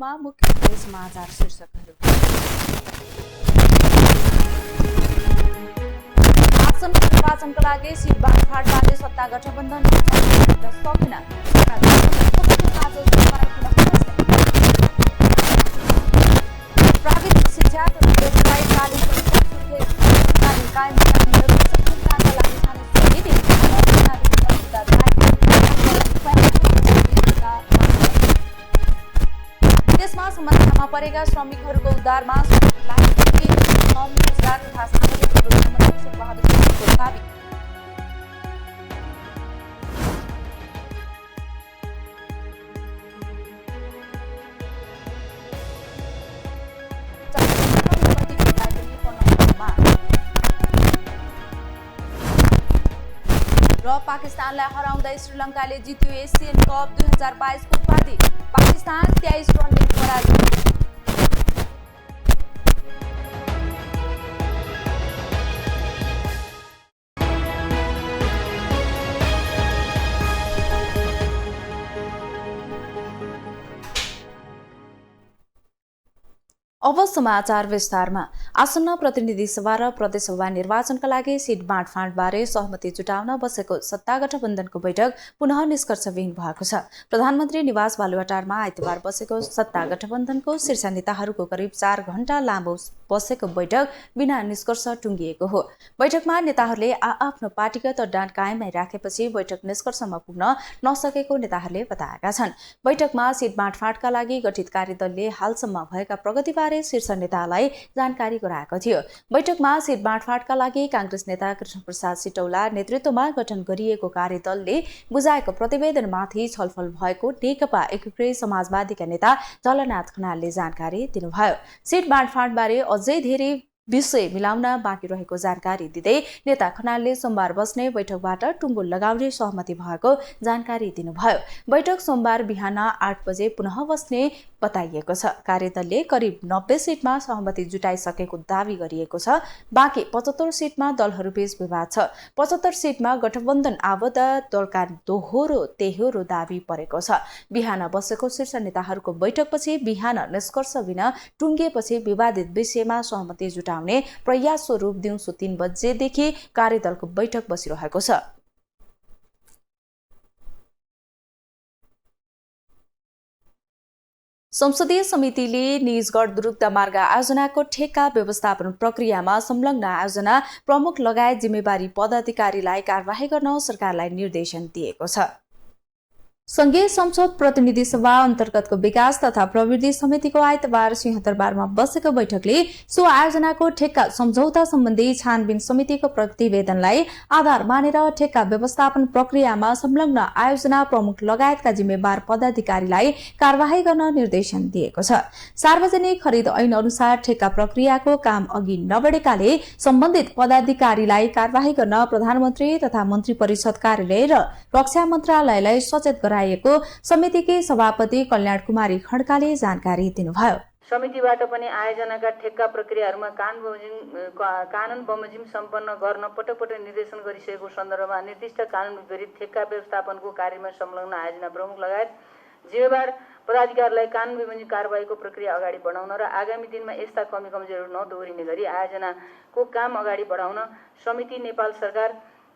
सुरुमा मुख्य समाचार शीर्षकहरू। आसन्न निर्वाचनका लागि सिट बाँडफाँडबारे सत्ता गठबन्धन सकेन। प्राविधिक शिक्षा देशमा समस्यामा परेका श्रमिकहरूको उद्धारमा रोजगार तथा सामाजिक दावी। र पाकिस्तानलाई हराउँदै श्रीलङ्काले जित्यो एसियन कप 2022 को उपाधि। पाकिस्तान 23 रनले पराजित। अब समाचार विस्तारमा। आसन्न प्रतिनिधि सभा र प्रदेशसभा निर्वाचनका लागि सिट बाँडफाँडबारे सहमति जुटाउन बसेको सत्ता गठबन्धनको बैठक पुनः निष्कर्षविहीन भएको छ। प्रधानमन्त्री निवास बालुवाटारमा आइतबार बसेको सत्ता गठबन्धनको शीर्ष नेताहरूको करिब 4 घण्टा लामो बसेको बैठक बिना निष्कर्ष टुङ्गिएको हो। बैठकमा नेताहरूले आआफ्नो पार्टीगत अड्डान कायमै राखेपछि बैठक निष्कर्षमा पुग्न नसकेको नेताहरूले बताएका छन्। बैठकमा सिट बाँडफाँडका लागि गठित कार्यदलले हालसम्म भएका प्रगतिबारे शीर्ष नेतालाई जानकारी गराएको थियो। बैठकमा सिट बाँडफाँडका लागि कांग्रेस नेता कृष्णप्रसाद सिटौला नेतृत्वमा गठन गरिएको कार्यदलले बुझाएको प्रतिवेदनमाथि छलफल भएको नेकपा एकीकृत समाजवादीका नेता झलनाथ खनालले जानकारी दिनुभयो। सिट बाँडफाँडबारे अझै धेरै विषय मिलाउन बाँकी रहेको जानकारी दिँदै नेता खनालले सोमबार बस्ने बैठकबाट टुङ्गो लगाउने सहमति भएको जानकारी दिनुभयो। बैठक सोमबार बिहान 8 बजे पुनः बस्ने बताइएको छ। कार्यदलले करिब 90 सिटमा सहमति जुटाइसकेको दावी गरिएको छ। बाँकी 75 सिटमा दलहरूबीच विवाद छ। 75 सिटमा गठबन्धन आबद्ध दलका दोहोरो तेहोरो दावी परेको छ। बिहान बसेको शीर्ष नेताहरूको बैठकपछि बिहान निष्कर्ष बिना टुङ्गिएपछि विवादित विषयमा सहमति जुटाउने प्रयास स्वरूप दिउँसो 3 बजेदेखि कार्यदलको बैठक बसिरहेको छ। संसदीय समितिले निजगढ द्रुत मार्ग आयोजनाको ठेक्का व्यवस्थापन प्रक्रियामा संलग्न आयोजना प्रमुख लगायत जिम्मेवारी पदाधिकारीलाई कारबाही गर्न सरकारलाई निर्देशन दिएको छ। संघीय संसद प्रतिनिधि सभा अन्तर्गतको विकास तथा प्रवृद्धि समितिको आइतबार सिंहदरबारमा बसेको बैठकले सो आयोजनाको ठेक्का सम्झौता सम्बन्धी छानबिन समितिको प्रतिवेदनलाई आधार मानेर ठेक्का व्यवस्थापन प्रक्रियामा संलग्न आयोजना प्रमुख लगायतका जिम्मेवार पदाधिकारीलाई कारबाही गर्न निर्देशन दिएको छ। सार्वजनिक खरिद ऐन अनुसार ठेक्का प्रक्रियाको काम अघि नबढेकाले सम्बन्धित पदाधिकारीलाई कारबाही गर्न प्रधानमन्त्री तथा मन्त्री परिषद कार्यालय र रक्षा मन्त्रालयलाई सचेत समितिकी सभापति कल्याण कुमारी खड्काले जानकारी दिनुभयो। समितिबाट पनि आयोजनाका ठेक्का प्रक्रियाहरूमा कानून बमोजिम सम्पन्न गर्न पटक पटक निर्देशन गरिसकेको सन्दर्भमा निर्दिष्ट कानून विपरीत ठेक्का व्यवस्थापनको कार्यमा संलग्न आयोजना प्रमुख लगायत जिम्मेवार पदाधिकारीलाई कानून बमोजिम कारबाहीको प्रक्रिया अगाडि बढाउन र आगामी दिनमा यस्ता कमी कमजोरीहरू नदोहोरिने गरी आयोजनाको काम अगाडि बढाउन समिति नेपाल सरकार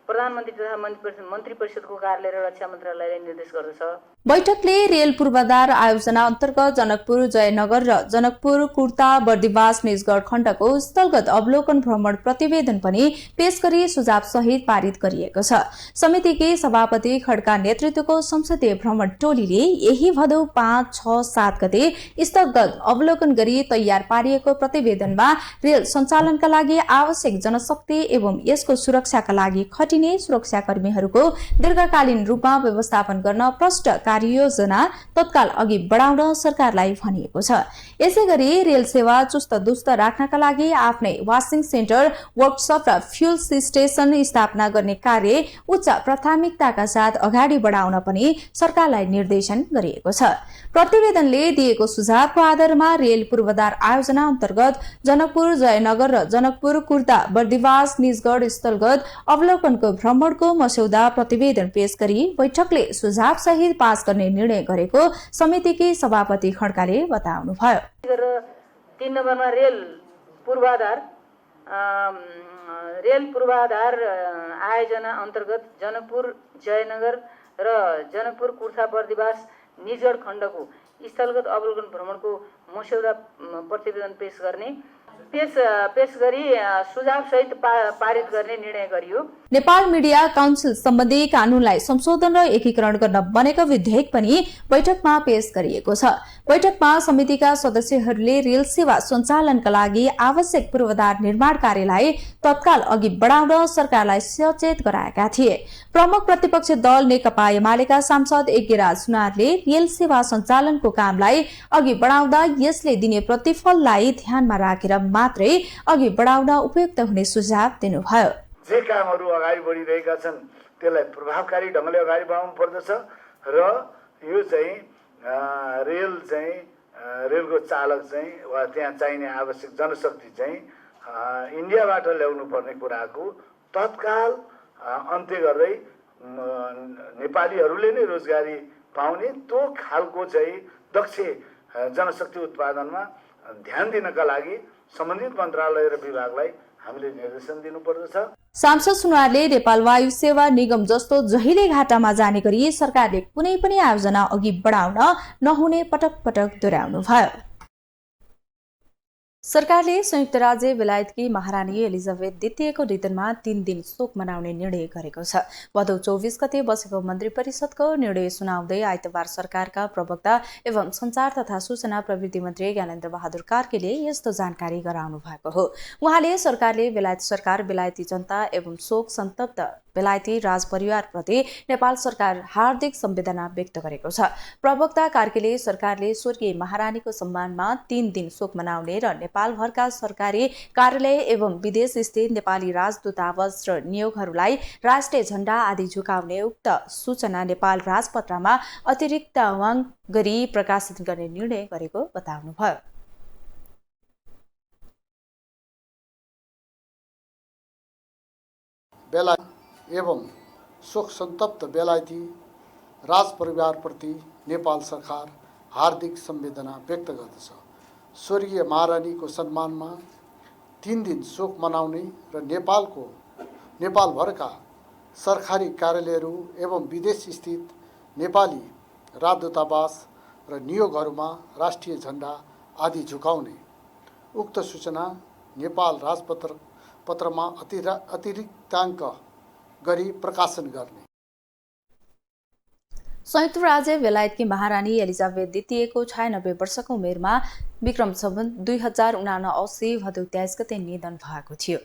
प्रधानमन्त्री तथा मन्त्री परिषदको कार्यालय र रक्षा मन्त्रालयलाई निर्देश गर्दछ। बैठकले रेल पूर्वाधार आयोजना अन्तर्गत जनकपुर जयनगर र जनकपुर कुर्ता बर्दिवास निजगढ खण्डको स्थलगत अवलोकन भ्रमण प्रतिवेदन पनि पेश गरी सुझाव सहित पारित गरिएको छ। समितिकी सभापति खड्का नेतृत्वको संसदीय भ्रमण टोलीले यही भदौ 5, 6, 7 गते स्थलगत अवलोकन गरी तयार पारिएको प्रतिवेदनमा रेल सञ्चालनका लागि आवश्यक जनशक्ति एवं यसको सुरक्षाका लागि खटिने सुरक्षाकर्मीहरूको दीर्घकालीन रूपमा व्यवस्थापन गर्न प्रष्ट कार्ययोजना तत्काल अघि बढाउन सरकारलाई भनिएको छ। यसैगरी रेल सेवा चुस्त दुस्त राख्नका लागि आफ्नै वाशिङ सेन्टर, वर्कशप र फ्युल स्टेशन स्थापना गर्ने कार्य उच्च प्राथमिकताका साथ अगाडि बढाउन पनि सरकारलाई निर्देशन गरिएको छ। प्रतिवेदनले दिएको सुझावको आधारमा रेल पूर्वाधार आयोजना अन्तर्गत जनकपुर जयनगर र जनकपुर कुर्ता बर्दिवास निजगढ स्थलगत अवलोकन अब्लुगनको भ्रमणको मस्यौदा प्रतिवेदन पेश गरी बैठकले सुझाव सहित पास गर्ने निर्णय गरेको समितिकी सभापति खड्काले बताउनुभयो। 3 नम्बरमा रेल पूर्वाधार आयोजना अन्तर्गत जनकपुर जयनगर र जनकपुर कुर्था बर्दिवास निजगढ खण्डको स्थलगत अवलोकन भ्रमणको मस्यौदा प्रतिवेदन पेश गरी सुझाव सहित पारित गर्ने निर्णय गरियो। नेपाल मिडिया काउन्सिल सम्बन्धी कानूनलाई संशोधन र एकीकरण गर्न बनेको विधेयक पनि बैठकमा पेश गरिएको छ। बैठकमा समितिका सदस्यहरूले रेल सेवा सञ्चालनका लागि आवश्यक पूर्वाधार निर्माण कार्यलाई तत्काल अघि बढाउन सरकारलाई सचेत गराएका थिए। प्रमुख प्रतिपक्ष दल नेकपा एमालेका सांसद यज्ञराज सुनारले रेल सेवा सञ्चालनको कामलाई अघि बढाउँदा यसले दिने प्रतिफललाई ध्यानमा राखेर मात्रै अघि बढाउन उपयुक्त हुने सुझाव दिनुभयो। जे कामहरू अगाडि बढिरहेका छन् त्यसलाई प्रभावकारी ढङ्गले अगाडि बढाउनु पर्दछ र यो चाहिँ रेलको चालक चाहिँ वा त्यहाँ चाहिने आवश्यक जनशक्ति चाहिँ इन्डियाबाट ल्याउनु पर्ने कुराको तत्काल अन्त्य गर्दै नेपालीहरूले नै रोजगारी पाउने त्यो खालको चाहिँ दक्ष जनशक्ति उत्पादनमा ध्यान दिनका लागि सम्बन्धित मन्त्रालय र विभागलाई हामीले निर्देशन दिनुपर्दछ। सांसद सुनारले नेपाल वायु सेवा निगम जस्तो जहिले घाटामा जाने गरी सरकारले कुनै पनि आयोजना अघि बढाउन नहुने पटक पटक दोहोर्याउनुभयो। सरकारले संयुक्त राज्य बेलायतकी महारानी एलिजाबेथ द्वितीयको निधनमा 3 दिन शोक मनाउने निर्णय गरेको छ। भदौ 24 गते बसेको मन्त्री परिषदको निर्णय सुनाउँदै आइतबार सरकारका प्रवक्ता एवं सञ्चार तथा सूचना प्रविधि मन्त्री ज्ञानेन्द्र बहादुर कार्कीले यस्तो जानकारी गराउनु भएको हो। उहाँले सरकारले बेलायत सरकार, बेलायती जनता एवं शोक सन्तप्त बेलायती राजपरिवारप्रति नेपाल सरकार हार्दिक संवेदना व्यक्त गरेको छ। प्रवक्ता कार्कीले सरकारले स्वर्गीय महारानीको सम्मानमा 3 दिन शोक मनाउने र नेपालभरका सरकारी कार्यालय एवं विदेश स्थित नेपाली राजदूतावास र नियोगहरूलाई राष्ट्रिय झण्डा आदि झुकाउने उक्त सूचना नेपाल राजपत्रमा अतिरिक्त अङ्क गरी प्रकाशित गर्ने निर्णय गरेको बताउनुभयो। एवं शोक सन्तप्त बेलायती राजपरिवारप्रति नेपाल सरकार हार्दिक संवेदना व्यक्त गर्दछ। स्वर्गीय महारानीको सम्मानमा 3 दिन शोक मनाउने र नेपालभरका सरकारी कार्यालयहरू एवं विदेश स्थित नेपाली राजदूतावास र नियोगहरूमा राष्ट्रिय झण्डा आदि झुकाउने उक्त सूचना नेपाल राजपत्रमा अतिरिक्ताङ्क गरी प्रकाशन गर्ने। संयुक्त राज्य बेलायतकी महारानी एलिजाबेथ द्वितीयको 96 वर्षको उमेरमा विक्रम सम्वत 2079 भदौ 23 गते निधन भएको थियो।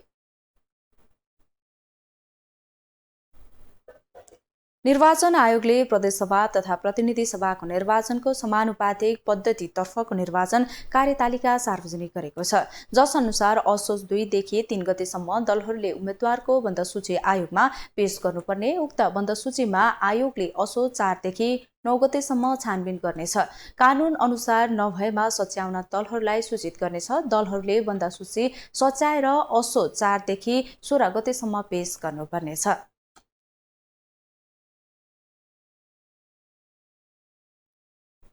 निर्वाचन आयोगले प्रदेशसभा तथा प्रतिनिधि सभाको निर्वाचनको समानुपातिक पद्धतितर्फको निर्वाचन कार्यतालिका सार्वजनिक गरेको छ। जस अनुसार असोज 2 देखि 3 गतेसम्म दलहरूले उम्मेद्वारको बन्दसूची आयोगमा पेश गर्नुपर्ने उक्त बन्दसूचीमा आयोगले असोज 4 देखि 9 गतेसम्म छानबिन गर्नेछ। कानून अनुसार नभएमा सच्याउन दलहरूलाई सूचित गर्नेछ। दलहरूले बन्दसूची सच्याएर असोज 4 देखि 16 गतेसम्म पेश गर्नुपर्नेछ।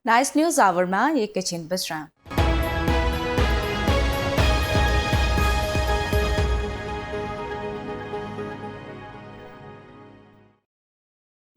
नाइस न्यूज आवरमा एकैछिन विश्राम।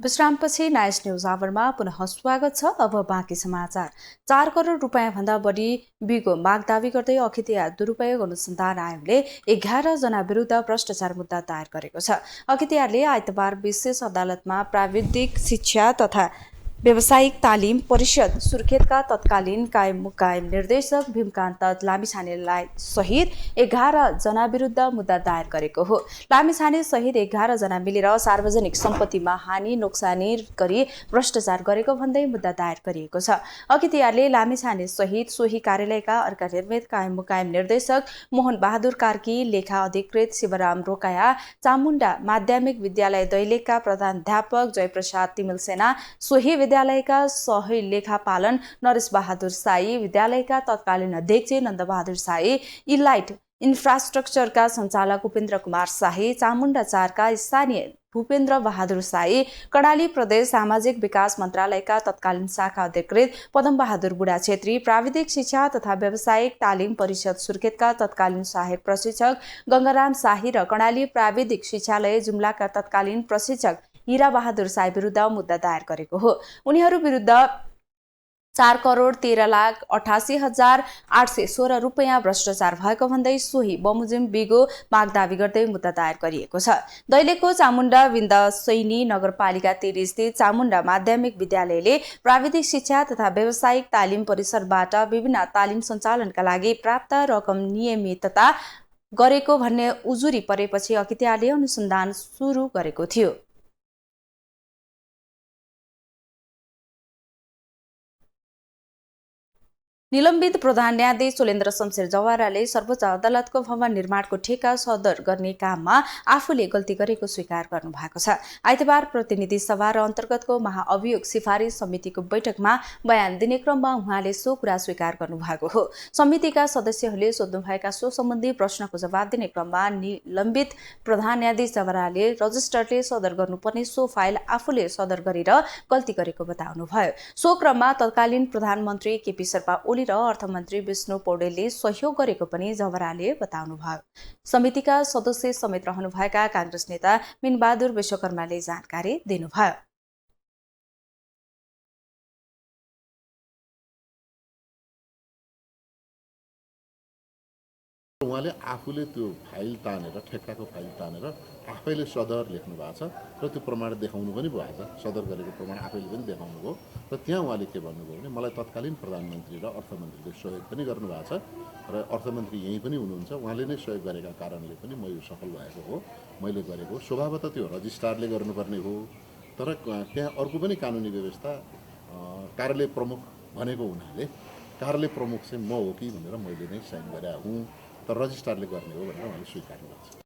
विश्रामपछि नाइस न्यूज आवरमा पुनः स्वागत छ। अब बाँकी समाचार। 4 करोड रुपियाँ भन्दा बढी बिगो माग दावी गर्दै अखितिया दुरुपयोग अनुसन्धान आयोगले 11 जना विरुद्ध भ्रष्टाचार मुद्दा दायर गरेको छ। अखितियारले आइतबार विशेष अदालतमा प्राविधिक शिक्षा तथा व्यावसायिक तालिम परिषद सुर्खेतका तत्कालीन कायम मुकायम निर्देशक भीमकान्त लामिछानेलाई सहित 11 जना विरुद्ध मुद्दा दायर गरेको हो। लामिछाने सहित 11 जना मिलेर सार्वजनिक सम्पत्तिमा हानि नोक्सानी गरी भ्रष्टाचार गरेको भन्दै मुद्दा दायर गरिएको छ। अखितियारले लामिछाने सहित सोही कार्यालयका अर्का निर्मित कायम मुकायम निर्देशक मोहन बहादुर कार्की, लेखा अधिकृत शिवराम रोकाया, चामुण्डा माध्यमिक विद्यालय दैलेखका प्रधानाध्यापक जयप्रसाद तिमिलसेना, सोही विद्यालयका सही लेखापालन नरेश बहादुर साई, विद्यालयका तत्कालीन अध्यक्ष नन्दबहादुर साई, इलाइट इन्फ्रास्ट्रक्चरका सञ्चालक उपेन्द्र कुमार शाही, चामुण्डा 4 का स्थानीय भूपेन्द्र बहादुर साई, कर्णाली प्रदेश सामाजिक विकास मन्त्रालयका तत्कालीन शाखा अधिकृत पदमबहादुर बुढा छेत्री, प्राविधिक शिक्षा तथा व्यावसायिक तालिम परिषद सुर्खेतका तत्कालीन सहायक प्रशिक्षक गंगाराम शाही र कर्णाली प्राविधिक शिक्षालय जुम्लाका तत्कालीन प्रशिक्षक हीरा बहादुर साई विरुद्ध मुद्दा दायर गरेको हो। उनीहरू विरुद्ध 4,13,88,816 रुपैयाँ भ्रष्टाचार भएको भन्दै सोही बमोजिम बिगो माग दावी गर्दै मुद्दा दायर गरिएको छ। दैलेखको चामुण्डा विन्द सैनी नगरपालिका 13 स्थित चामुण्डा माध्यमिक विद्यालयले प्राविधिक शिक्षा तथा व्यावसायिक तालिम परिसरबाट विभिन्न तालिम सञ्चालनका लागि प्राप्त रकम नियमितता गरेको भन्ने उजुरी परेपछि अकित्याले अनुसन्धान सुरु गरेको थियो। निलम्बित प्रधान न्यायाधीश सुलेन्द्र शमशेर जवाराले सर्वोच्च अदालतको भवन निर्माणको ठेक्का सदर गर्ने काममा आफूले गल्ती गरेको स्वीकार गर्नु भएको छ। आइतबार प्रतिनिधि सभा र अन्तर्गतको महाअभियोग सिफारिस समितिको बैठकमा बयान दिने क्रममा उहाँले सो कुरा स्वीकार गर्नुभएको हो। समितिका सदस्यहरूले सोध्नुभएका सो सम्बन्धी प्रश्नको जवाब दिने क्रममा निलम्बित प्रधान न्यायाधीश जवाराले रजिस्टरले सदर गर्नुपर्ने सो फाइल आफूले सदर गरेर गल्ती गरेको बताउनुभयो। सो क्रममा तत्कालीन प्रधानमन्त्री केपी शर्मा र अर्थमन्त्री विष्णु पौडेलले सहयोग गरेको पनि जवाराले बताउनुभयो। समितिका सदस्य समेत रहनुभएका कांग्रेस नेता मिनबहादुर विश्वकर्माले जानकारी दिनुभयो। उहाँले आफूले त्यो फाइल तानेर ठेक्काको फाइल तानेर आफैले सदर लेख्नु भएको छ र त्यो प्रमाण देखाउनु पनि भएको छ। सदर गरेको प्रमाण आफैले पनि देखाउनु भयो र त्यहाँ उहाँले के भन्नुभयो भने मलाई तत्कालीन प्रधानमन्त्री र अर्थमन्त्रीले सहयोग पनि गर्नुभएको छ र अर्थमन्त्री यहीँ पनि हुनुहुन्छ, उहाँले नै सहयोग गरेका कारणले पनि म यो सफल भएको हो, मैले गरेको। स्वभावतः त्यो रजिस्ट्रारले गर्नुपर्ने हो, तर त्यहाँ अर्को पनि कानुनी व्यवस्था कार्यालय प्रमुख भनेको हुनाले कार्यालय प्रमुख चाहिँ म हो कि भनेर मैले नै साइन गरेका हुँ, तर रजिस्ट्रारले गर्ने हो भनेर उहाँले स्वीकार गर्छ।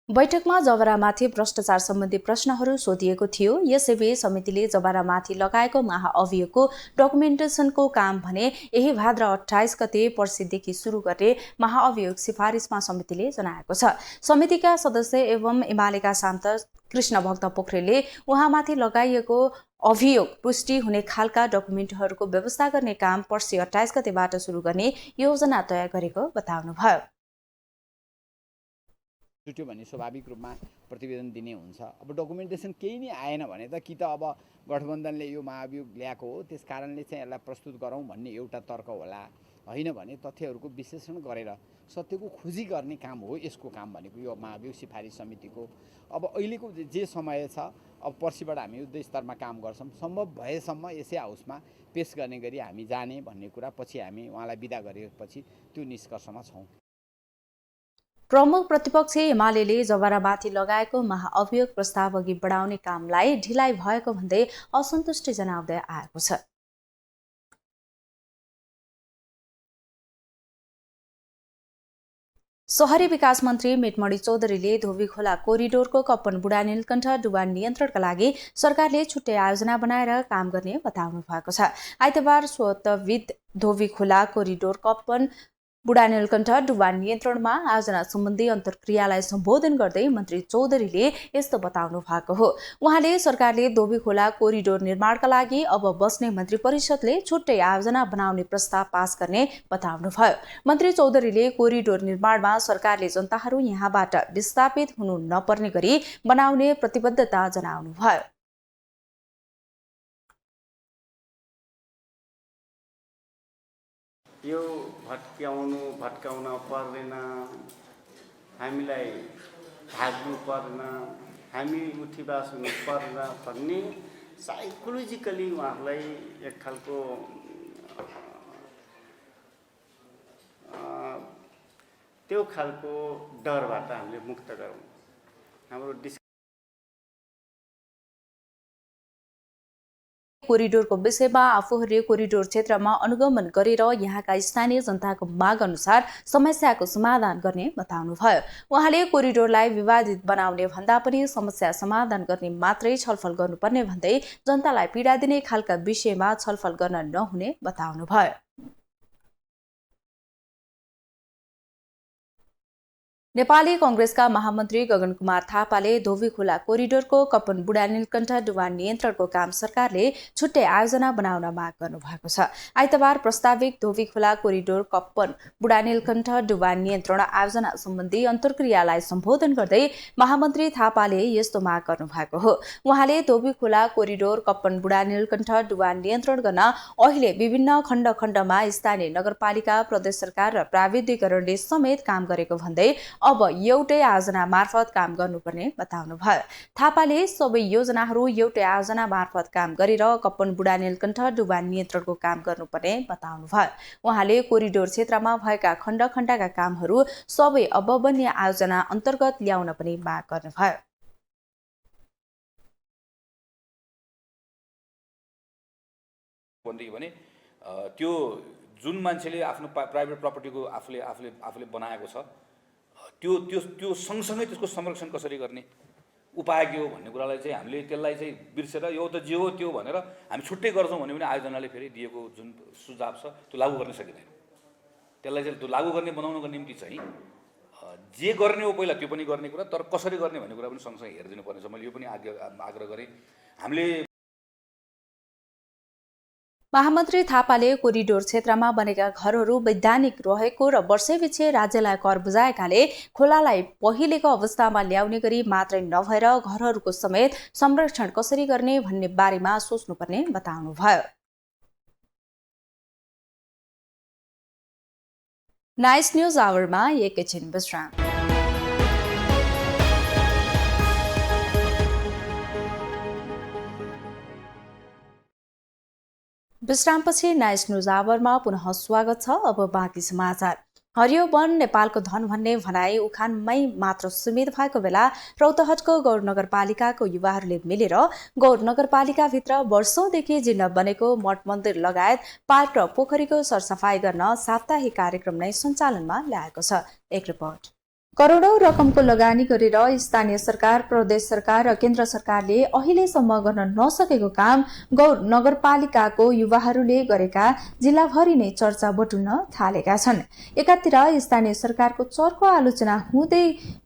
बैठकमा जवारामाथि भ्रष्टाचार सम्बन्धी प्रश्नहरू सोधिएको थियो। यसैबीच समितिले जवारामाथि लगाएको महाअभियोगको डकुमेन्टेसनको काम भने यही भाद्र 28 गते पर्सिदेखि सुरु गर्ने महाअभियोग सिफारिसमा समितिले जनाएको छ। समितिका सदस्य एवं एमालेका सांसद कृष्ण भक्त पोखरेलले उहाँमाथि लगाइएको अभियोग पुष्टि हुने खालका डकुमेन्टहरूको व्यवस्था गर्ने काम पर्सि 28 गतेबाट सुरु गर्ने योजना तयार गरेको बताउनुभयो। छुट्यो भने स्वाभाविक रूपमा प्रतिवेदन दिने हुन्छ। अब डकुमेन्टेसन केही नै आएन भने त कि त अब गठबन्धनले यो महाभियोग ल्याएको हो, त्यस कारणले चाहिँ यसलाई प्रस्तुत गरौँ भन्ने एउटा तर्क होला, होइन भने तथ्यहरूको विश्लेषण गरेर सत्यको खोजी गर्ने काम हो यसको काम भनेको यो महाभियोग सिफारिस समितिको। अब अहिलेको जे समय छ, अब पर्सिबाट हामी युद्ध स्तरमा काम गर्छौँ, सम्भव भएसम्म यसै हाउसमा पेश गर्ने गरी हामी जाने भन्ने कुरा पछि हामी उहाँलाई बिदा गरेपछि त्यो निष्कर्षमा छौँ। प्रमुख प्रतिपक्ष एमालेले जवारामाथि लगाएको महाअभियोग प्रस्ताव अघि बढाउने कामलाई ढिलाइ भएको भन्दै असन्तुष्टि जनाउँदै आएको छ। शहरी विकास मन्त्री मेटमणि चौधरीले धोबीखोला कोरिडोरको कप्पन बुढा नीलकण्ठ डुबान नियन्त्रणका लागि सरकारले छुट्टै आयोजना बनाएर काम गर्ने बताउनु भएको छ। आइतबार स्वतविद धोबीखोला कोरिडोर कप्पन बुढा नीलकण्ठ डुबान नियन्त्रणमा आयोजना सम्बन्धी अन्तर्क्रियालाई सम्बोधन गर्दै मन्त्री चौधरीले यस्तो बताउनु भएको हो। उहाँले सरकारले धोबीखोला कोरिडोर निर्माणका लागि अब बस्ने मन्त्री परिषदले छुट्टै आयोजना बनाउने प्रस्ताव पास गर्ने बताउनुभयो। मन्त्री चौधरीले कोरिडोर निर्माणमा सरकारले जनताहरू यहाँबाट विस्थापित हुनु नपर्ने गरी बनाउने प्रतिबद्धता जनाउनुभयो। यो भट्काउन पर्दैन, हामीलाई भाग्नु पर्दैन, हामी उठीबास हुनु पर्दैन भन्ने साइकोलोजिकली उहाँहरूलाई एक खालको त्यो खालको डरबाट हामीले मुक्त गरौँ। हाम्रो कोरिडोरको विषयमा आफूहरूले कोरिडोर क्षेत्रमा अनुगमन गरेर यहाँका स्थानीय जनताको माग अनुसार समस्याको समाधान गर्ने बताउनुभयो। उहाँले कोरिडोरलाई विवादित बनाउने भन्दा पनि समस्या समाधान गर्ने मात्रै छलफल गर्नुपर्ने भन्दै जनतालाई पीडा दिने खालका विषयमा छलफल गर्न नहुने बताउनुभयो। नेपाली कांग्रेसका महामन्त्री गगन कुमार थापाले धोबी खोला कोरिडोरको कपन बुढा नीलकण्ठ डुवा नियन्त्रणको काम सरकारले छुट्टै आयोजना बनाउन माग गर्नुभएको छ। आइतबार प्रस्तावित धोबी खोला कोरिडोर कप्पन बुढा नीलकण्ठ डुवा नियन्त्रण आयोजना सम्बन्धी अन्तर्क्रियालाई सम्बोधन गर्दै महामन्त्री थापाले यस्तो माग गर्नुभएको हो। उहाँले धोबी खोला कोरिडोर कप्पन बुढा नीलकण्ठ डुवा नियन्त्रण गर्न अहिले विभिन्न खण्ड-खण्डमा स्थानीय नगरपालिका, प्रदेश सरकार र प्राविधिकरणले समेत काम गरेको भन्दै अब एउटै आयोजना मार्फत काम गर्नुपर्ने बताउनुभयो। थापाले सबै योजनाहरू एउटै आयोजना मार्फत काम गरेर कप्पन बुढा नीलकण्ठ डुवा नियन्त्रणको काम गर्नुपर्ने बताउनुभयो। उहाँले कोरिडोर क्षेत्रमा भएका खण्ड-खण्डका कामहरू सबै अब बन्ने आयोजना अन्तर्गत ल्याउन पनि माग गर्नुभयो। भने त्यो जुन मान्छेले आफ्नो प्राइभेट प्रपर्टीको आफूले बनाएको छ त्यो सँगसँगै त्यसको संरक्षण कसरी गर्ने उपाय के हो भन्ने कुरालाई चाहिँ हामीले त्यसलाई चाहिँ बिर्सेर यो त जे हो त्यो भनेर हामी छुट्टै गर्छौँ भने पनि आयोजनाले फेरि दिएको जुन सुझाव छ त्यो लागू गर्न सकिँदैन। त्यसलाई चाहिँ त्यो लागू गर्ने बनाउनको निम्ति चाहिँ जे गर्ने हो पहिला त्यो पनि गर्ने कुरा, तर कसरी गर्ने भन्ने कुरा पनि सँगसँगै हेरिदिनु पर्ने छ। मैले यो पनि आग्रह गरेँ। हामीले महामन्त्री थापाले कोरिडोर क्षेत्रमा बनेका घरहरू वैधानिक रहेको र वर्षैपिछे राज्यलाई कर बुझाएकाले खोलालाई पहिलेको अवस्थामा ल्याउने गरी मात्रै नभएर घरहरूको समेत संरक्षण कसरी गर्ने भन्ने बारेमा सोच्नुपर्ने बताउनुभयो। नाइस न्यूज आवरमा एकैछिन विश्राम। विश्रामपछि नाइस न्यूज आवरमा पुनः स्वागत छ। अब बाँकी समाचार। हरियो वन नेपालको धन भन्ने भनाई उखानमै मात्र सीमित भएको बेला रौतहटको गौर नगरपालिकाको युवाहरूले मिलेर गौर नगरपालिकाभित्र वर्षौंदेखि जीर्ण बनेको मठ मन्दिर लगायत पार्क र पोखरीको सरसफाई गर्न साप्ताहिक कार्यक्रम नै सञ्चालनमा ल्याएको छ। एक रिपोर्ट। करोडौं रकमको लगानी गरेर स्थानीय सरकार, प्रदेश सरकार र केन्द्र सरकारले अहिलेसम्म गर्न नसकेको काम गौर नगरपालिकाको युवाहरूले गरेका जिल्लाभरि नै चर्चा बटुल्न थालेका छन्। एकातिर स्थानीय सरकारको चर्को आलोचना हुँदै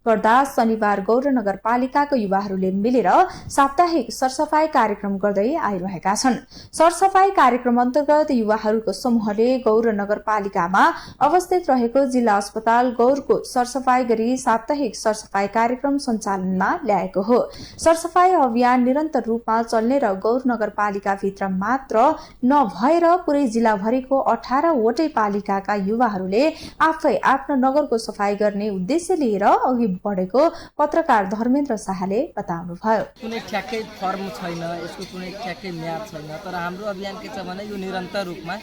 गर्दा शनिबार गौर नगरपालिकाको युवाहरूले मिलेर साप्ताहिक सरसफाई कार्यक्रम गर्दै आइरहेका छन्। सरसफाई कार्यक्रम अन्तर्गत युवाहरूको समूहले गौर नगरपालिकामा अवस्थित रहेको जिल्ला अस्पताल गौरको सरसफाई साप्ताहिक सरसफाई कार्यक्रम सञ्चालनमा ल्याएको हो। सरसफाई अभियान निरन्तर रूपमा चल्ने र गौर नगरपालिका भित्र मात्र नभएर पुरै जिल्लाभरिको 18 वटै पालिकाका युवाहरूले आफै आफ्नो नगरको सफाई गर्ने उद्देश्य लिएर अघि बढेको पत्रकार धर्मेन्द्र शाहले बताउनुभयो। कुनै ठ्याक्कै फर्म छैन, यसको कुनै ठ्याक्कै म्याद छैन, तर हाम्रो अभियान के छ भने यो निरन्तर रूपमा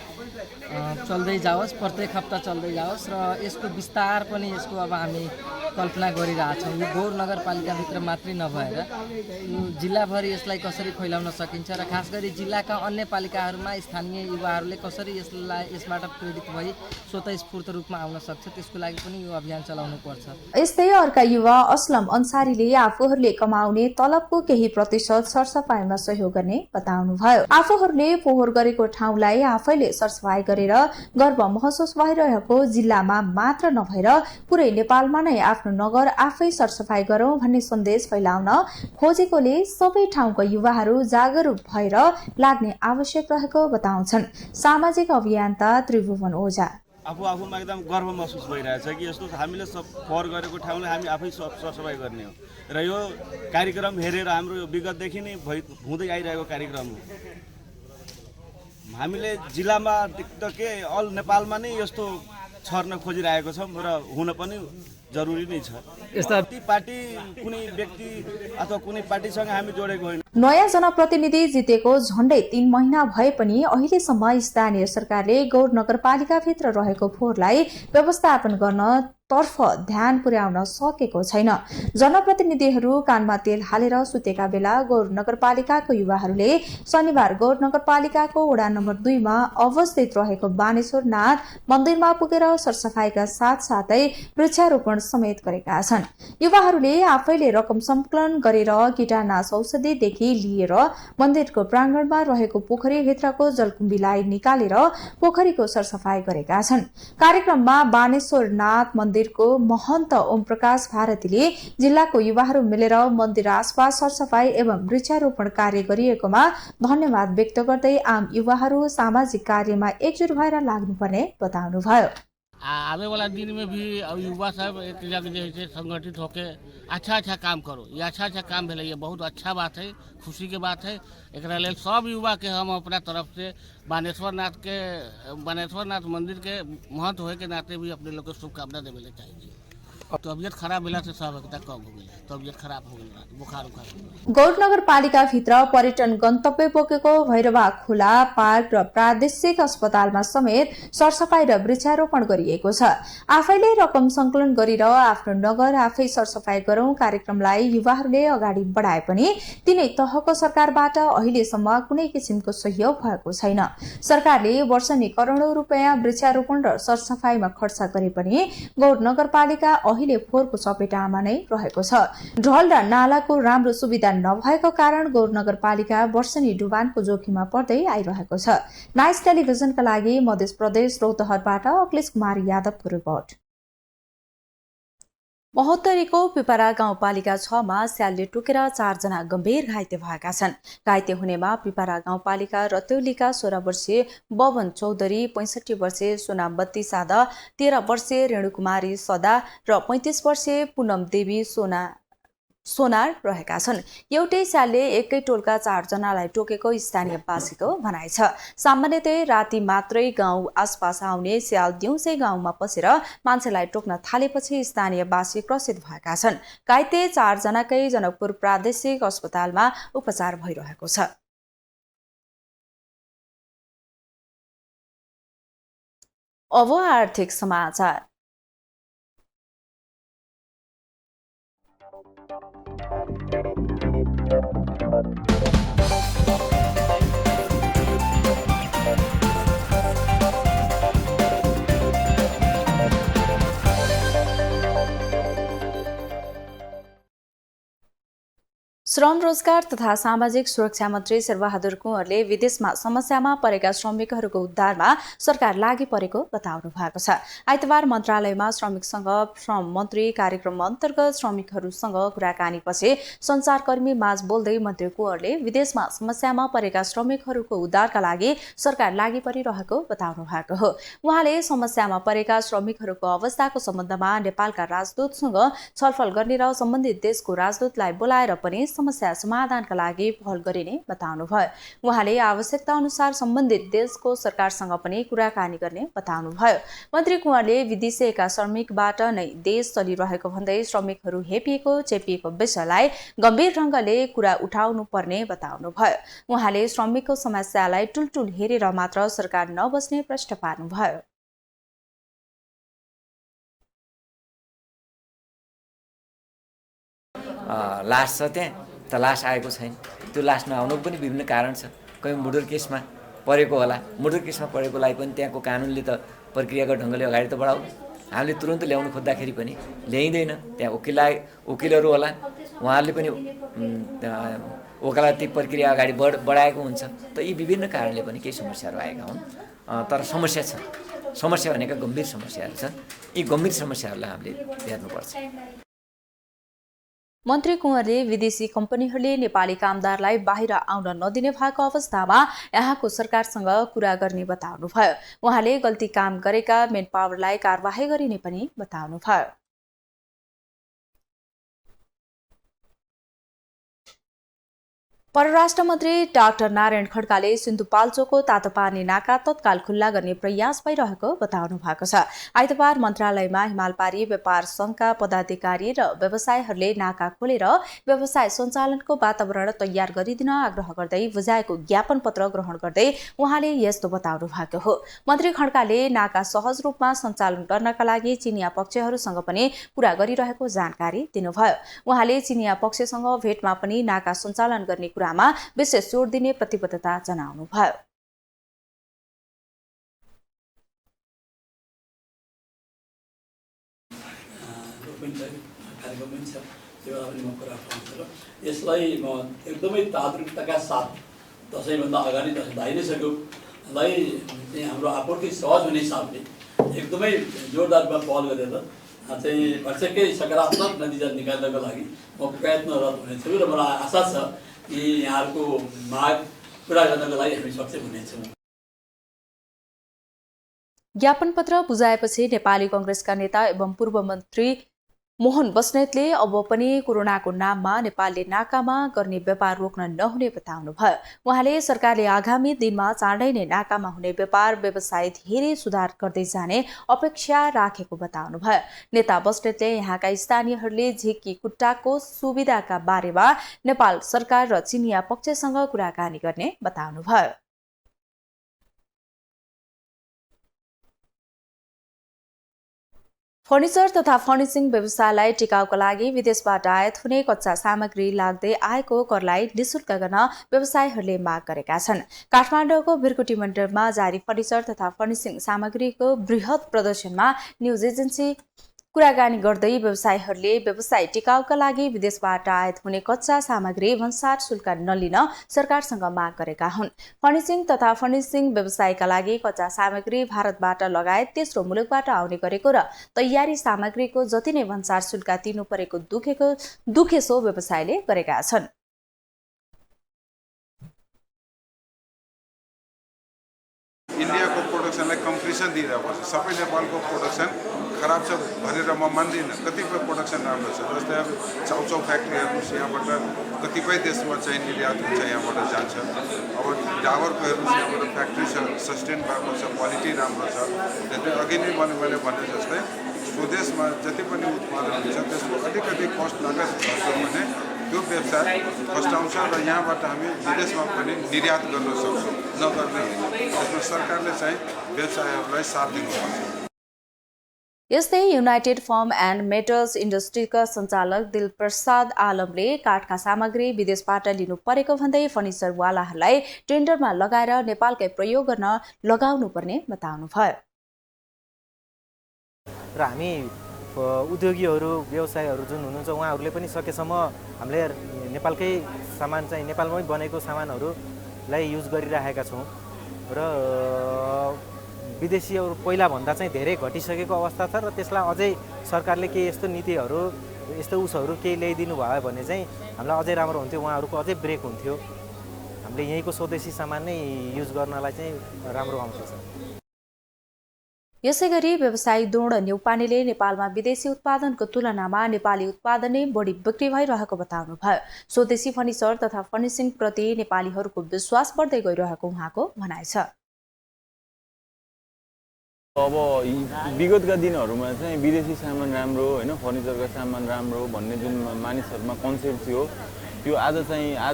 चल्दै जाओस्, प्रत्येक हप्ता चल्दै जाओस् र यसको विस्तार पनि यसको अब हामी कल्पना गरिरहेछौँ। यो गौर नगरपालिकाभित्र मात्रै नभएर यो जिल्लाभरि यसलाई कसरी फैलाउन सकिन्छ र खास गरी जिल्लाका अन्य पालिकाहरूमा स्थानीय युवाहरूले कसरी यसबाट प्रेरित भई स्वतःस्फूर्त रूपमा आउन सक्छ, त्यसको लागि पनि यो अभियान चलाउनु पर्छ। यस्तै अर्का युवा असलम अन्सारीले आफूहरूले कमाउने तलबको केही प्रतिशत सरसफाईमा सहयोग गर्ने बताउनुभयो। आफूहरूले फोहोर गरेको ठाउँलाई आफैले सरसफाई गरेर गर्व महसुस भइरहेको जिल्लामा मात्र नभएर पुरै नेपालमा नै आफ्नो नगर आफै सरसफाई गरौं भन्ने सन्देश फैलाउन खोजेकोले सबै ठाउँका युवाहरू जागरूक भएर लाग्ने आवश्यक रहेको बताउँछन् सामाजिक अभियन्ता त्रिभुवन ओझा। आफूमा एकदम गर्व महसुस भइरहेछ कि यस्तो हामीले फोहोर गरेको ठाउँलाई हामी आफै सरसफाई गर्ने हो र यो कार्यक्रम हेरेर हाम्रो विगतदेखि नै हुँदै आइरहेको कार्यक्रम हो। हामीले जिल्लामा के अल नेपालमा नै यस्तो छर्न खोजिरहेको छौँ र हुन पनि जरुरी नै छ। यस्ता पार्टी कुनै व्यक्ति अथवा कुनै पार्टीसँग हामी जोडेको होइन। नयाँ जनप्रतिनिधि जितेको झण्डै 3 महिना भए पनि अहिलेसम्म स्थानीय सरकारले गौर नगरपालिकाभित्र रहेको फोहोरलाई व्यवस्थापन गर्न तर्फ ध्यान पुर्याउन सकेको छैन। जनप्रतिनिधिहरू कानमा तेल हालेर सुतेका बेला गौर नगरपालिकाको युवाहरूले शनिबार गौर नगरपालिकाको वडा नम्बर 2 मा अवस्थित रहेको बानेश्वर नाथ मन्दिरमा पुगेर सरसफाईका साथसाथै वृक्षारोपण समेत गरेका छन्। युवाहरूले आफैले रकम संकलन गरेर कीटानाश औषधिदेखि लिएर मन्दिरको प्राङ्गणमा रहेको पोखरीभित्रको जलकुम्बीलाई निकालेर पोखरीको सरसफाई गरेका छन्। कार्यक्रममा बानेश्वर नाथ मन्दिरको महन्त ओम प्रकाश भारतीले जिल्लाको युवाहरू मिलेर मन्दिर आसपास सरसफाई एवं वृक्षारोपण कार्य गरिएकोमा धन्यवाद व्यक्त गर्दै आम युवाहरू सामाजिक कार्यमा एकजुट भएर लाग्नुपर्ने बताउनुभयो। आने वाला दिन में भी अब युवा सब एक जगह जैसे संगठित होकर अच्छा काम करो। ये अच्छा काम भेल, ये बहुत अच्छा बात है, खुशी के बात है। एक सब युवा के हम अपना तरफ से बानेश्वर नाथ मंदिर के महत्व होए के नाते भी अपने लोग को शुभकामना देवे चाहिए। तबियत खराब भेला से सहभागिता कम हो गई, तबियत खराब हो गई, बुखार गौड नगरपालिकाभित्र पर्यटन गन्तव्य बोकेको भैरवा खोला पार्क र प्रादेशिक अस्पतालमा समेत सरसफाई र वृक्षारोपण गरिएको छ। आफैले रकम संकलन गरेर आफ्नो नगर आफै सरसफाई गरौं कार्यक्रमलाई युवाहरूले अगाडि बढाए पनि तिनै तहको सरकारबाट अहिलेसम्म कुनै किसिमको सहयोग भएको छैन। सरकारले वर्षनी करोडौं रुपियाँ वृक्षारोपण र सरसफाईमा खर्च गरे पनि गौड नगरपालिका अहिले फोहोरको चपेटामा नै रहेको छ। ढल र नालाको राम्रो सुविधा नभएको कारण गौड नगरपालिका वर्षनी डुबानको जोखिममा पर्दै आइरहेको छ। नाइस टेलिभिजनका लागि मध्य प्रदेश रौतहटबाट अखिलेश कुमार यादवको रिपोर्ट। महोत्तरीको पिपरा गाउँपालिका 6 मा स्यालले टोकेर 4 जना गम्भीर घाइते भएका छन्। घाइते हुनेमा पिपरा गाउँपालिका रतौलीका 16 वर्षीय बवन चौधरी, 65 वर्षीय सोनामबत्ती सादा, 13 वर्षीय रेणुकुमारी सदा र 35 वर्षीय पूनम देवी सोनार रहेका छन्। एउटै स्यालले एकै टोलका 4 जनालाई टोकेको स्थानीयवासीको भनाइ छ। सामान्यतया राति मात्रै गाउँ आसपास आउने स्याल दिउँसै गाउँमा पसेर मान्छेलाई टोक्न थालेपछि स्थानीयवासी क्रसित भएका छन्। घाइते 4 जनाकै जनकपुर प्रादेशिक अस्पतालमा उपचार भइरहेको छ। अब आर्थिक समाचार। श्रम रोजगार तथा सामाजिक सुरक्षा मन्त्री शेरबहादुर कुँवरले विदेशमा समस्यामा परेका श्रमिकहरूको उद्धारमा सरकार लागि परेको बताउनु भएको छ। आइतबार मन्त्रालयमा श्रमिकसँग श्रम मन्त्री कार्यक्रम अन्तर्गत श्रमिकहरूसँग कुराकानीपछि सञ्चारकर्मी माझ बोल्दै मन्त्री कुँवरले विदेशमा समस्यामा परेका श्रमिकहरूको उद्धारका लागि सरकार लागि परिरहेको बताउनु भएको हो। उहाँले समस्यामा परेका श्रमिकहरूको अवस्थाको सम्बन्धमा नेपालका राजदूतसँग छलफल गर्ने र सम्बन्धित देशको राजदूतलाई बोलाएर पनि समस्या समाधानका लागि पहल गरिने बताउनुभयो। उहाँले आवश्यकता अनुसार सम्बन्धित देशको सरकारसँग पनि कुराकानी गर्ने बताउनुभयो। मन्त्री कुँवरले विदेशिएका श्रमिकबाट नै देश चलिरहेको भन्दै श्रमिकहरू हेपिएको चेपिएको विषयलाई गम्भीर ढङ्गले कुरा उठाउनु पर्ने बताउनुभयो। उहाँले श्रमिकको समस्यालाई टुलटुल हेरेर मात्र सरकार नबस्ने प्रश्न पार्नुभयो। लास छ त्यहाँ त लास आएको छैन। त्यो लास नआउनुको पनि विभिन्न कारण छ। कहीँ मुर्डर केसमा परेको होला, मुर्डर केसमा परेकोलाई पनि त्यहाँको कानुनले त प्रक्रियाको ढङ्गले अगाडि त बढाउ। हामीले तुरन्त ल्याउनु खोज्दाखेरि पनि ल्याइँदैन। त्यहाँ वकिलहरू होला, उहाँहरूले पनि वकालती प्रक्रिया अगाडि बढाएको हुन्छ। त यी विभिन्न कारणले पनि केही समस्याहरू आएका हुन्। तर समस्या छ, समस्या भनेका गम्भीर समस्याहरू छन्। यी गम्भीर समस्याहरूलाई हामीले हेर्नुपर्छ। मन्त्री कुँवरले विदेशी कम्पनीहरूले नेपाली कामदारलाई बाहिर आउन नदिने भएको अवस्थामा यहाँको सरकारसँग कुरा गर्ने बताउनुभयो। उहाँले गल्ती काम गरेका मेन पावरलाई कारबाही गरिने पनि बताउनुभयो। परराष्ट्र मन्त्री डाक्टर नारायण खड्काले सिन्धुपाल्चोकको तातोपानी नाका तत्काल खुल्ला गर्ने प्रयास भइरहेको बताउनु भएको छ। आइतबार मन्त्रालयमा हिमालपारी व्यापार संघका पदाधिकारी र व्यवसायीहरूले नाका खोलेर व्यवसाय सञ्चालनको वातावरण तयार गरिदिन आग्रह गर्दै बुझाएको ज्ञापन पत्र ग्रहण गर्दै उहाँले यस्तो बताउनु भएको हो। मन्त्री खड्काले नाका सहज रूपमा सञ्चालन गर्नका लागि चिनिया पक्षहरूसँग पनि कुरा गरिरहेको जानकारी दिनुभयो। उहाँले चिनिया पक्षसँग भेटमा पनि नाका सञ्चालन गर्ने कुरामा विशेष जोड दिने प्रतिबद्धता जनाउनुभयो। यसलाई एकदमै तात्विकताका साथ दसैँभन्दा अगाडि दसैँ धाइनैसक्योलाई हाम्रो आपूर्ति सहज हुने हिसाबले एकदमै जोरदार रूपमा पहल गरेर चाहिँ भरसकै सकारात्मक नतिजा निकाल्नको लागि म प्रयत्नरत हुनेछु र मलाई आशा छ कि यहाँहरूको माग पुरा गर्नको लागि हामी सक्षम हुनेछौँ। ज्ञापन पत्र बुझाएपछि नेपाली कांग्रेसका नेता एवं पूर्व मन्त्री मोहन बस्नेतले अब पनि कोरोनाको नाममा नेपालले नाकामा गर्ने व्यापार रोक्न नहुने बताउनुभयो। उहाँले सरकारले आगामी दिनमा चाँडै नै नाकामा हुने व्यापार व्यवसाय धेरै सुधार गर्दै जाने अपेक्षा राखेको बताउनुभयो। नेता बस्नेतले यहाँका स्थानीयहरूले झिक्की कुट्टाको सुविधाका बारेमा नेपाल सरकार र चिनिया पक्षसँग कुराकानी गर्ने बताउनुभयो। फर्निचर तथा फर्निचिङ व्यवसायलाई टिकाउका लागि विदेशबाट आयात हुने कच्चा सामग्री लाग्दै आएको करलाई निशुल्क गर्न व्यवसायीहरूले माग गरेका छन्। काठमाडौँको भिरकुटी मण्डपमा जारी फर्निचर तथा फर्निचिङ सामग्रीको बृहत प्रदर्शनमा न्युज एजेन्सी कुराकानी गर्दै व्यवसायीहरूले व्यवसाय टिकाउका लागि विदेशबाट आयात हुने कच्चा सामग्री भन्सार शुल्क नलिन सरकारसँग माग गरेका हुन्। फर्निचिङ तथा फर्निचिङ व्यवसायका लागि कच्चा सामग्री भारतबाट लगायत तेस्रो मुलुकबाट आउने गरेको र तयारी सामग्रीको जति नै भन्सार शुल्क तिर्नु परेको दुखेसो व्यवसायले गरेका छन्। इन्डियाको प्रोडक्सनलाई कम्पिटिसन दिइरहेको छ। सबै नेपालको प्रोडक्सन खराब छ भनेर म मान्दिनँ। कतिपय प्रोडक्सन राम्रो छ, जस्तै अब चाउचाउ फ्याक्ट्री हेर्नुहोस्, यहाँबाट कतिपय देशमा चाहिँ निर्यात हुन्छ, यहाँबाट जान्छ। अब डाबरको हेर्नुहोस्, यहाँबाट फ्याक्ट्री छ, सस्टेन भएको छ, क्वालिटी राम्रो छ। त्यसले अघि नै मैले भने जस्तै स्वदेशमा जति पनि उत्पादन हुन्छ त्यसको अलिकति कस्ट लागत घट्छ भने त्यो व्यवसाय फस्टाउँछ र यहाँबाट हामी विदेशमा पनि निर्यात गर्न सक्छौँ, नगर्ने होइन। त्यसमा सरकारले चाहिँ व्यवसायहरूलाई साथ दिनुपर्छ। यस्तै युनाइटेड फर्म एन्ड मेटल्स इन्डस्ट्रीका सञ्चालक दिलप्रसाद आलमले काठका सामग्री विदेशबाट लिनु परेको भन्दै फर्निचरवालाहरूलाई टेन्डरमा लगाएर नेपालकै प्रयोग गर्न लगाउनु पर्ने बताउनुभयो। र हामी उद्योगीहरू व्यवसायहरू जुन हुनुहुन्छ उहाँहरूले पनि सकेसम्म हामीले नेपालकै सामान चाहिँ नेपालमै बनेको सामानहरूलाई युज गरिरहेका छौँ र विदेशीहरू पहिलाभन्दा चाहिँ धेरै घटिसकेको अवस्था छ र त्यसलाई अझै सरकारले केही यस्तो नीतिहरू यस्तो उसहरू केही ल्याइदिनु भयो भने चाहिँ हामीलाई अझै राम्रो हुन्थ्यो, उहाँहरूको अझै ब्रेक हुन्थ्यो। हामीले यहीँको स्वदेशी सामान नै युज गर्नलाई चाहिँ राम्रो आउँछ। यसैगरी व्यवसायी द्रोण न्यौपानेले नेपालमा विदेशी उत्पादनको तुलनामा नेपाली उत्पादन नै बढी बिक्री भइरहेको बताउनुभयो। स्वदेशी फर्निचर तथा फर्निचिङ प्रति नेपालीहरूको विश्वास बढ्दै गइरहेको उहाँको भनाइ छ। अब विगतका दिनहरूमा चाहिँ विदेशी सामान राम्रो होइन, फर्निचरका सामान राम्रो भन्ने जुन मानिसहरूमा कन्सेप्ट थियो त्यो आज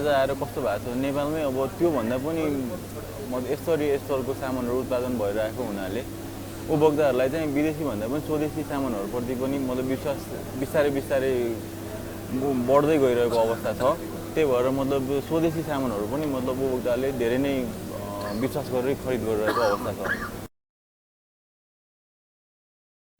आएर कस्तो भएको छ नेपालमै अब त्योभन्दा पनि स्तरको सामानहरू उत्पादन भइरहेको हुनाले उपभोक्ताहरूलाई चाहिँ विदेशी भन्दा पनि स्वदेशी सामानहरूप्रति पनि मतलब विश्वास बिस्तारै बढ्दै गइरहेको अवस्था छ। त्यही भएर मतलब स्वदेशी सामानहरू पनि मतलब उपभोक्ताले धेरै नै विश्वास गरेर खरिद गरिरहेको अवस्था छ।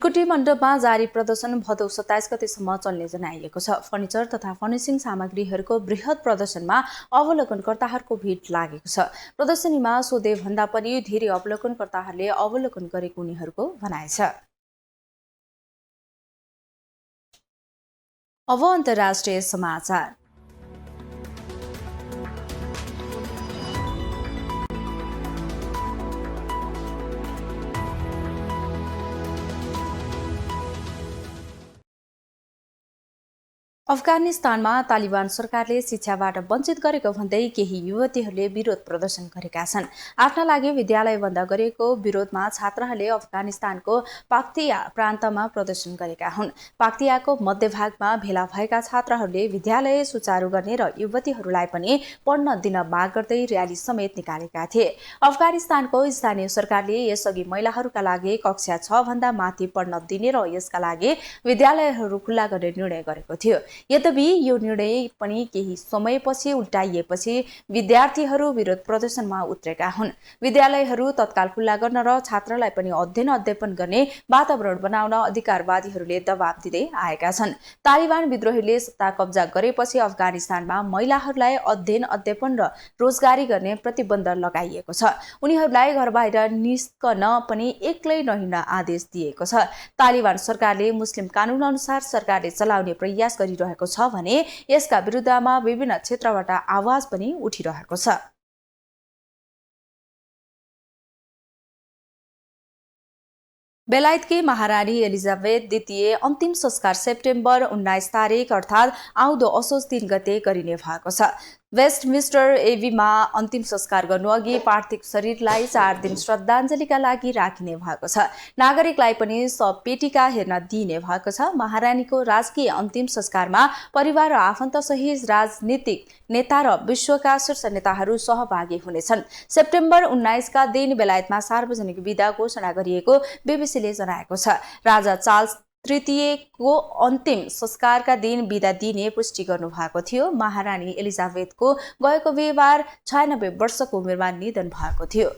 कुटी मण्डपमा जारी प्रदर्शन भदौ 27 गतेसम्म चल्ने जनाइएको छ। फर्निचर तथा फर्निचिङ सामग्रीहरूको बृहत प्रदर्शनमा अवलोकनकर्ताहरूको भिड लागेको छ। प्रदर्शनीमा सोधे भन्दा पनि धेरै अवलोकनकर्ताहरूले अवलोकन गरेको उनीहरूको भनाइ छ। अब अन्तर्राष्ट्रिय समाचार। अफगानिस्तानमा तालिबान सरकारले शिक्षाबाट वञ्चित गरेको भन्दै केही युवतीहरूले विरोध प्रदर्शन गरेका छन्। आफ्ना लागि विद्यालय बन्द गरेको विरोधमा छात्रहरूले अफगानिस्तानको पाक्तिया प्रान्तमा प्रदर्शन गरेका हुन्। पाक्तियाको मध्यभागमा भेला भएका छात्रहरूले विद्यालय सुचारू गर्ने र युवतीहरूलाई पनि पढ्न दिन माग गर्दै र्याली समेत निकालेका थिए। अफगानिस्तानको स्थानीय सरकारले यसअघि महिलाहरूका लागि कक्षा 6 भन्दा माथि पढ्न दिने र यसका लागि विद्यालयहरू खुल्ला गर्ने निर्णय गरेको थियो। यद्यपि यो निर्णय पनि केही समयपछि उल्टाइएपछि विद्यार्थीहरू विरोध प्रदर्शनमा उत्रेका हुन्। विद्यालयहरू तत्काल खुल्ला गर्न र छात्रलाई पनि अध्ययन अध्यापन गर्ने वातावरण बनाउन अधिकारवादीहरूले दबाब दिँदै आएका छन्। तालिबान विद्रोहीले सत्ता कब्जा गरेपछि अफगानिस्तानमा महिलाहरूलाई अध्ययन अध्यापन र रोजगारी गर्ने प्रतिबन्ध लगाइएको छ। उनीहरूलाई घर बाहिर निस्कन पनि एक्लै नहिँड्न आदेश दिएको छ। तालिबान सरकारले मुस्लिम कानून अनुसार सरकारले चलाउने प्रयास गरिरहेको छ भने यसका विरुद्धमा विभिन्न क्षेत्रबाट आवाज पनि उठिरहेको छ। बेलायतकी महारानी एलिजाबेथ द्वितीय अन्तिम संस्कार सेप्टेम्बर 19 तारिक अर्थात् आउँदो असोज 3 गते गरिने भएको छ। वेस्टमिन्स्टर एबीमा अन्तिम संस्कार गर्नु अघि पार्थिव शरीरलाई 4 दिन श्रद्धाञ्जलीका लागि राखिने भएको छ। नागरिकलाई पनि शवपेटिका हेर्न दिइने भएको छ। महारानीको राजकीय अन्तिम संस्कारमा परिवार र आफन्तसहित राजनीतिक नेता र विश्वका शीर्ष नेताहरू सहभागी हुनेछन्। सेप्टेम्बर 19 का दिन बेलायतमा सार्वजनिक बिदा घोषणा गरिएको बीबीसीले जनाएको छ। राजा चार्ल्स तृतीयको अन्तिम संस्कारका दिन बिदा दिने पुष्टि गर्नु भएको थियो। महारानी एलिजाबेथको गएको बिहीबार 96 वर्षको उमेरमा निधन भएको थियो।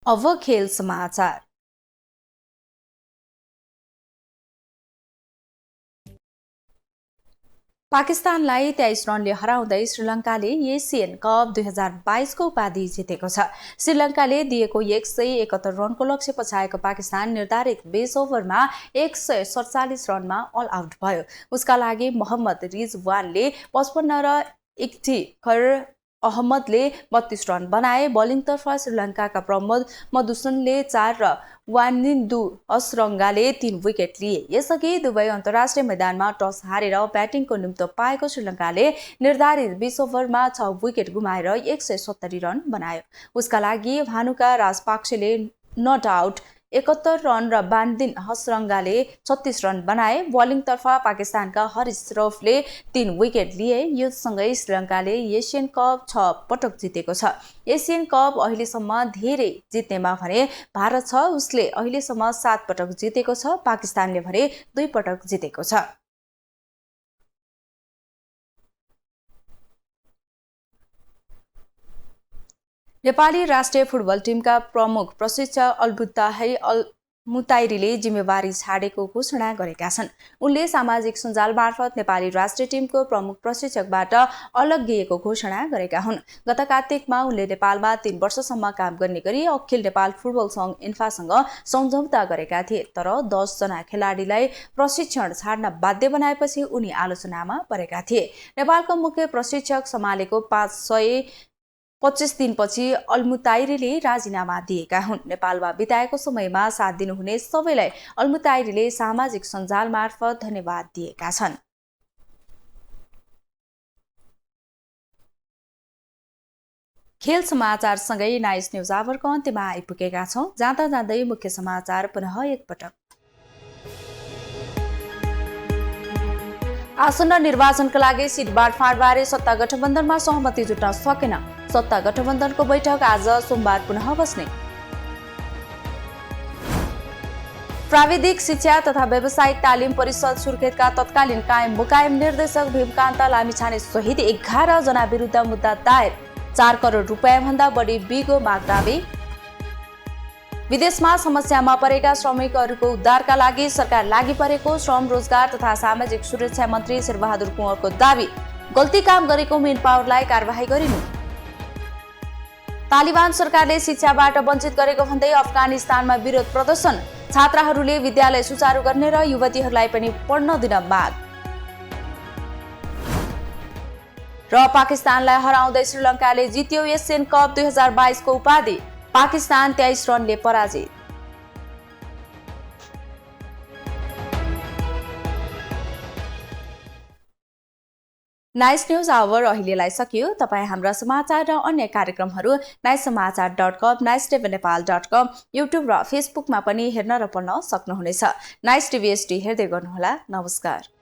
अब खेल समाचार। पाकिस्तानलाई 23 रनले हराउँदै श्रीलङ्काले एसियन कप 2022 को उपाधि जितेको छ। श्रीलङ्काले दिएको 171 रनको लक्ष्य पछाएको पाकिस्तान निर्धारित 20 ओभरमा 147 रनमा अल आउट भयो। उसका लागि मोहम्मद रिजवानले 55 र इफ्तिखर अहमदले 32 रन बनाए। बलिङतर्फ श्रीलङ्काका प्रमोद मधुसूदनले 4 र वानिन्दु असरङ्गाले 3 विकेट लिए। यसअघि दुबई अन्तर्राष्ट्रिय मैदानमा टस हारेर ब्याटिङको निम्तो पाएको श्रीलङ्काले निर्धारित 20 ओभरमा 6 विकेट गुमाएर 170 रन बनायो। उसका लागि भानुका राजपाक्सेले नट आउट 71 रन र बान्दिन हसरङ्गाले 36 रन बनाए। बलिङतर्फ पाकिस्तानका हरिस रौफले 3 विकेट लिए। यो सँगै श्रीलङ्काले एसियन कप 6 पटक जितेको छ। एसियन कप अहिलेसम्म धेरै जित्नेमा भने भारत छ। उसले अहिलेसम्म 7 पटक जितेको छ। पाकिस्तानले भने 2 पटक जितेको छ। नेपाली राष्ट्रिय फुटबल टिमका प्रमुख प्रशिक्षक अल्बुताही मुताइरीले जिम्मेवारी छाडेको घोषणा गरेका छन्। उनले सामाजिक सञ्जाल मार्फत नेपाली राष्ट्रिय टिमको प्रमुख प्रशिक्षकबाट अलग दिएको घोषणा गरेका हुन्। गत कार्तिकमा उनले नेपालमा 3 वर्षसम्म काम गर्ने गरी अखिल नेपाल फुटबल सङ्घ इन्फासँग सम्झौता गरेका थिए। तर 10 जना खेलाडीलाई प्रशिक्षण छाड्न बाध्य बनाएपछि उनी आलोचनामा परेका थिए। नेपालको मुख्य प्रशिक्षक सम्हालेको 525 दिनपछि अल्मुताइरीले राजीनामा दिएका हुन्। नेपालमा बिताएको समयमा साथ दिनुहुने सबैलाई अल्मुताइरीले सामाजिक सञ्जाल मार्फत धन्यवाद दिएका छन्। खेल समाचारसँगै नाइस न्युज आवरको अन्त्यमा आइपुगेका छौँ। जाँदा जाँदै मुख्य समाचार पुनः एकपटक। आसन्न निर्वाचनका लागि सिट बाँडफाँडबारे सत्ता गठबन्धनमा सहमति जुट्न सकेन। सत्ता गठबन्धनको बैठक आज सोमबार पुनः बस्ने। प्राविधिक शिक्षा तथा व्यावसायिक तालिम परिषद सुर्खेतका तत्कालीन कायम मुकायम निर्देशक भीमकान्त लामिछाने सहित 11 जना विरुद्ध मुद्दा दायर। 4 करोड रुपियाँभन्दा बढी बिगो माग दाबी। विदेशमा समस्यामा परेका श्रमिकहरूको उद्धारका लागि सरकार लागि परेको श्रम रोजगार तथा सामाजिक सुरक्षा मन्त्री शेरबहादुर कुँवरको दाबी। गल्ती काम गरेको मेन पावरलाई कारबाही गरिनु। तालिबान सरकारले शिक्षाबाट वञ्चित गरेको भन्दै अफगानिस्तानमा विरोध प्रदर्शन। छात्राहरूले विद्यालय सुचारू गर्ने र युवतीहरूलाई पनि पढ्न दिन माग। र पाकिस्तानलाई हराउँदै श्रीलङ्काले जित्यो एसियन कप 2022 को उपाधि। पाकिस्तान 23 रनले पराजित। नाइस न्युज आवर अहिलेलाई सकियो। तपाईँ हाम्रा समाचार र अन्य कार्यक्रमहरू naissamachar.com, naistvnepal.com, युट्युब र फेसबुकमा पनि हेर्न र पढ्न सक्नुहुनेछ। नाइस टिभी HD हेर्दै गर्नुहोला। नमस्कार।